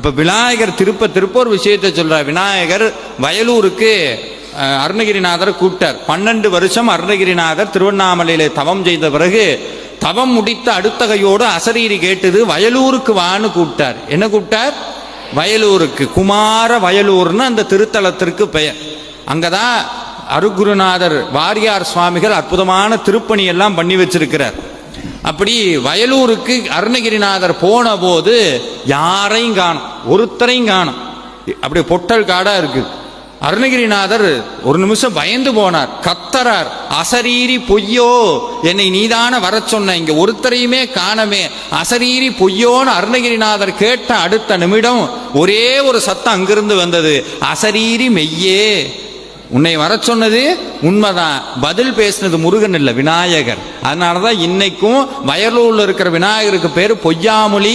அப்ப விநாயகர் திருப்ப ஒரு விஷயத்தை சொல்றார். விநாயகர் வயலூருக்கு அருணகிரிநாதர் கூப்பிட்டார். 12 வருஷம் அருணகிரிநாதர் திருவண்ணாமலையில தவம் செய்த பிறகு தவம் முடித்த அடுத்த கையோடு அசரீரி கேட்டது, வயலூருக்கு வான்னு கூப்பிட்டார். என்ன கூப்பிட்டார்? வயலூருக்கு. குமார வயலூர்னு அந்த திருத்தலத்திற்கு பெயர். அங்கதான் அருகுருநாதர் வாரியார் சுவாமிகள் அற்புதமான திருப்பணி எல்லாம் பண்ணி வச்சிருக்கிறார். அப்படி வயலூருக்கு அருணகிரிநாதர் போன போது யாரையும் காணும், ஒருத்தரையும் காணும். அப்படி பொட்டல் காடா இருக்கு. அருணகிரிநாதர் ஒரு நிமிஷம் பயந்து போனார். கத்தரார், அசரீரி பொய்யோ, என்னை நீதான வர சொன்ன, இங்க ஒருத்தரையுமே காணமே, அசரீரி பொய்யோன்னு அருணகிரிநாதர் கேட்ட அடுத்த நிமிடம் ஒரே ஒரு சத்தம் அங்கிருந்து வந்தது, அசரீரி மெய்யே, உன்னை வர சொன்னது உண்மைதான். பதில் பேசினது முருகன் இல்ல, விநாயகர். அதனாலதான் இன்னைக்கும் வயலூர்ல இருக்கிற விநாயகருக்கு பேரு பொய்யாமொழி.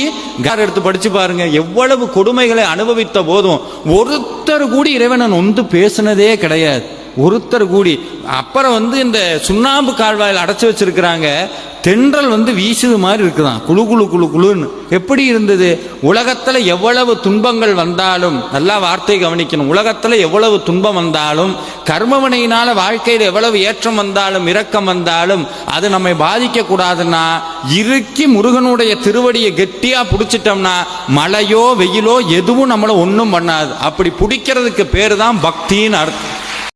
எடுத்து படிச்சு பாருங்க, எவ்வளவு கொடுமைகளை அனுபவித்த போதும் ஒருத்தர் கூடி இறைவனை நொந்து பேசினதே கிடையாது, ஒருத்தர் கூடி. அப்புறம் இந்த சுண்ணாம்பு கால்வாயில் அடைச்சு வச்சிருக்கிறாங்க. தென்றல் வீசுது மாதிரி இருக்குதான், குழு குழு குழு குழுன்னு. எப்படி இருந்தது? உலகத்துல எவ்வளவு துன்பங்கள் வந்தாலும், நல்லா வார்த்தை கவனிக்கணும், உலகத்துல எவ்வளவு துன்பம் வந்தாலும், கர்மவினையினால வாழ்க்கையில் எவ்வளவு ஏற்றம் வந்தாலும் இரக்கம் வந்தாலும் அது நம்மை பாதிக்க கூடாதுன்னா இறுக்கி முருகனுடைய திருவடியை கெட்டியா பிடிச்சிட்டோம்னா மழையோ வெயிலோ எதுவும் நம்மளை ஒன்றும் பண்ணாது. அப்படி பிடிக்கிறதுக்கு பேரு தான் பக்தின்னு அர்த்தம்.